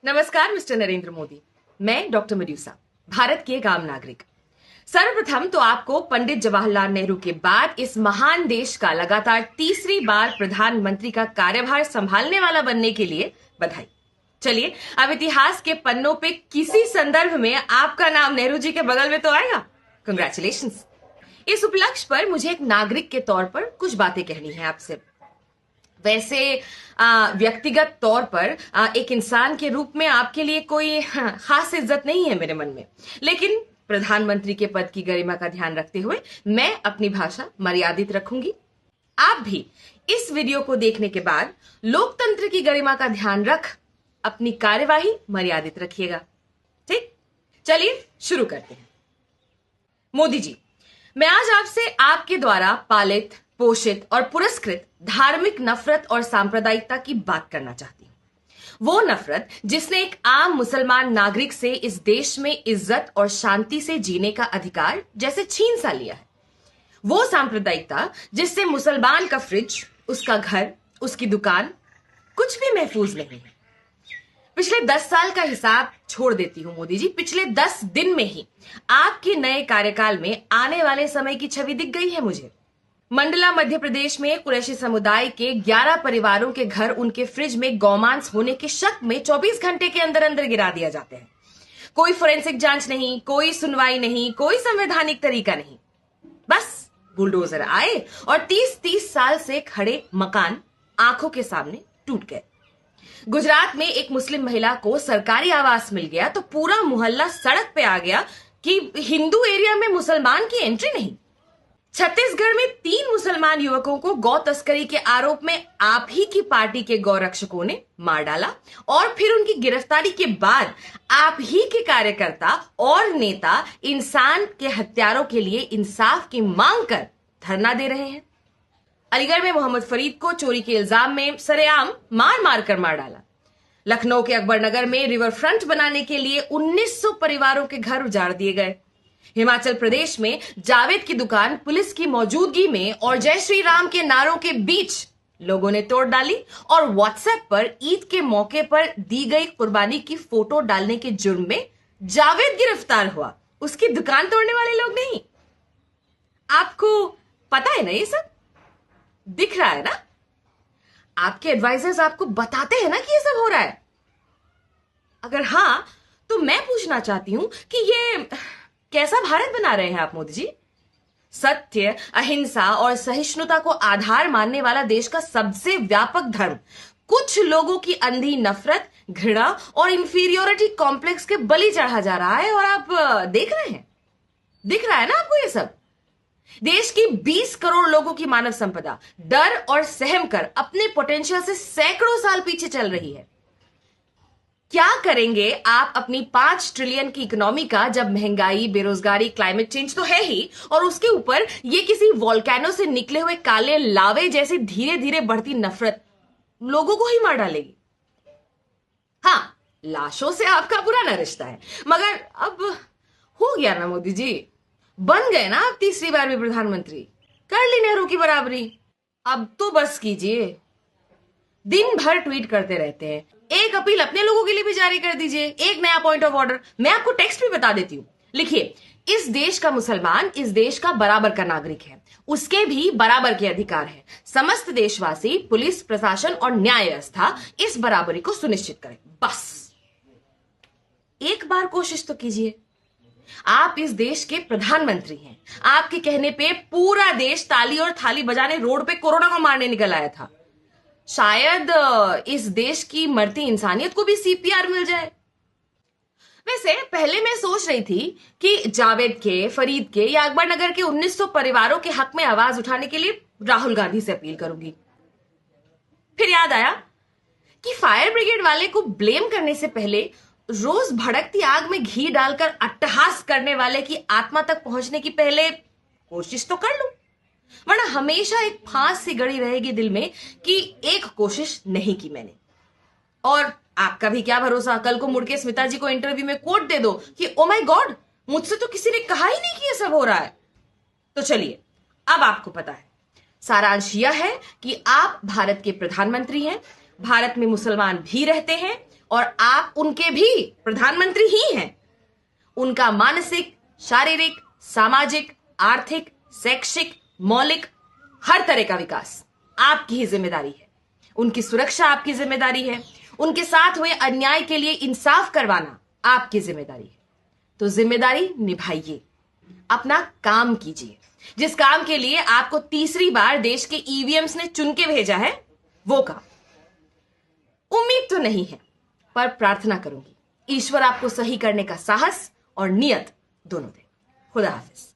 नमस्कार मिस्टर नरेंद्र मोदी। मैं डॉक्टर मड्यूसा, भारत की एक आम नागरिक। सर्वप्रथम तो आपको पंडित जवाहरलाल नेहरू के बाद इस महान देश का लगातार तीसरी बार प्रधानमंत्री का कार्यभार संभालने वाला बनने के लिए बधाई। चलिए, अब इतिहास के पन्नों पे किसी संदर्भ में आपका नाम नेहरू जी के बगल में तो आएगा। कंग्रेचुलेशंस। इस उपलक्ष्य पर मुझे एक नागरिक के तौर पर कुछ बातें कहनी है आपसे। वैसे व्यक्तिगत तौर पर एक इंसान के रूप में आपके लिए कोई खास इज्जत नहीं है मेरे मन में, लेकिन प्रधानमंत्री के पद की गरिमा का ध्यान रखते हुए मैं अपनी भाषा मर्यादित रखूंगी। आप भी इस वीडियो को देखने के बाद लोकतंत्र की गरिमा का ध्यान रख अपनी कार्यवाही मर्यादित रखिएगा। ठीक, चलिए शुरू करते हैं। मोदी जी, मैं आज आपसे आपके द्वारा पालित, पोषित और पुरस्कृत धार्मिक नफरत और सांप्रदायिकता की बात करना चाहती हूं। वो नफरत जिसने एक आम मुसलमान नागरिक से इस देश में इज्जत और शांति से जीने का अधिकार जैसे छीन सा लिया है। वो सांप्रदायिकता जिससे मुसलमान का फ्रिज, उसका घर, उसकी दुकान कुछ भी महफूज नहीं है। पिछले 10 साल का हिसाब छोड़ देती हूं मोदी जी। पिछले 10 दिन में ही आपके नए कार्यकाल में आने वाले समय की छवि दिख गई है मुझे। मंडला मध्य प्रदेश में कुरैशी समुदाय के 11 परिवारों के घर उनके फ्रिज में गौमांस होने के शक में 24 घंटे के अंदर अंदर गिरा दिया जाते हैं। कोई फोरेंसिक जांच नहीं, कोई सुनवाई नहीं, कोई संवैधानिक तरीका नहीं। बस बुलडोजर आए और 30-30 साल से खड़े मकान आंखों के सामने टूट गए। गुजरात में एक मुस्लिम महिला को सरकारी आवास मिल गया तो पूरा मोहल्ला सड़क पे आ गया कि हिंदू एरिया में मुसलमान की एंट्री नहीं। छत्तीसगढ़ में 3 मुसलमान युवकों को गौ तस्करी के आरोप में आप ही की पार्टी के गौरक्षकों ने मार डाला और फिर उनकी गिरफ्तारी के बाद आप ही के कार्यकर्ता और नेता इंसान के हत्यारों के लिए इंसाफ की मांग कर धरना दे रहे हैं। अलीगढ़ में मोहम्मद फरीद को चोरी के इल्जाम में सरेआम मार कर मार डाला। लखनऊ के अकबरनगर में रिवर फ्रंट बनाने के लिए 1900 परिवारों के घर उजाड़ दिए गए। हिमाचल प्रदेश में जावेद की दुकान पुलिस की मौजूदगी में और जय श्री राम के नारों के बीच लोगों ने तोड़ डाली और व्हाट्सएप पर ईद के मौके पर दी गई कुर्बानी की फोटो डालने के जुर्म में जावेद गिरफ्तार हुआ, उसकी दुकान तोड़ने वाले लोग नहीं। आपको पता है ना, ये सब दिख रहा है ना। आपके एडवाइजर्स आपको बताते हैं ना कि ये सब हो रहा है। अगर हां, तो मैं पूछना चाहती हूं कि ये कैसा भारत बना रहे हैं आप मोदी जी? सत्य, अहिंसा और सहिष्णुता को आधार मानने वाला देश का सबसे व्यापक धर्म कुछ लोगों की अंधी नफरत, घृणा और इंफीरियोरिटी कॉम्प्लेक्स के बलि चढ़ा जा रहा है और आप देख रहे हैं। दिख रहा है ना आपको ये सब? देश की 20 करोड़ लोगों की मानव संपदा डर और सहम कर अपने पोटेंशियल से सैकड़ों साल पीछे चल रही है। क्या करेंगे आप अपनी 5 ट्रिलियन की इकोनॉमी का जब महंगाई, बेरोजगारी, क्लाइमेट चेंज तो है ही और उसके ऊपर ये किसी वोल्केनो से निकले हुए काले लावे जैसी धीरे धीरे बढ़ती नफरत लोगों को ही मार डालेगी। हां, लाशों से आपका पुराना रिश्ता है, मगर अब हो गया ना मोदी जी। बन गए ना आप तीसरी बार भी प्रधानमंत्री, कर ली नेहरू की बराबरी। अब तो बस कीजिए। दिन भर ट्वीट करते रहते हैं। एक अपील अपने लोगों के लिए भी जारी कर दीजिए, एक नया पॉइंट ऑफ ऑर्डर। मैं आपको टेक्स्ट भी बता देती हूं। लिखिए, इस देश का मुसलमान इस देश का बराबर का नागरिक है, उसके भी बराबर के अधिकार है। समस्त देशवासी, पुलिस प्रशासन और न्याय व्यवस्था इस बराबरी को सुनिश्चित करें। बस एक बार कोशिश तो कीजिए। आप इस देश के प्रधानमंत्री हैं। आपके कहने पे पूरा देश ताली और थाली बजाने रोड पे कोरोना को मारने निकल आया था। शायद इस देश की मरती इंसानियत को भी सीपीआर मिल जाए। वैसे पहले मैं सोच रही थी कि जावेद के, फरीद के या अकबरनगर के 1900 परिवारों के हक में आवाज उठाने के लिए राहुल गांधी से अपील करूंगी। फिर याद आया कि फायर ब्रिगेड वाले को ब्लेम करने से पहले रोज भड़कती आग में घी डालकर अट्टहास करने वाले की आत्मा तक पहुंचने की पहले कोशिश तो कर लूं, वरना हमेशा एक फांस सी गड़ी रहेगी दिल में कि एक कोशिश नहीं की मैंने। और आपका भी क्या भरोसा, कल को मुड़ के स्मिता जी को इंटरव्यू में कोट दे दो कि ओ माय गॉड, मुझसे तो किसी ने कहा ही नहीं कि ये सब हो रहा है। तो चलिए, अब आपको पता है। सारांश यह है कि आप भारत के प्रधानमंत्री हैं, भारत में मुसलमान भी रहते हैं और आप उनके भी प्रधानमंत्री ही हैं। उनका मानसिक, शारीरिक, सामाजिक, आर्थिक, शैक्षिक, मौलिक हर तरह का विकास आपकी ही जिम्मेदारी है। उनकी सुरक्षा आपकी जिम्मेदारी है। उनके साथ हुए अन्याय के लिए इंसाफ करवाना आपकी जिम्मेदारी है। तो जिम्मेदारी निभाइए, अपना काम कीजिए। जिस काम के लिए आपको तीसरी बार देश के ईवीएम्स ने चुन के भेजा है वो काम। उम्मीद तो नहीं है, पर प्रार्थना करूंगी ईश्वर आपको सही करने का साहस और नियत दोनों दे। खुदा हाफिज।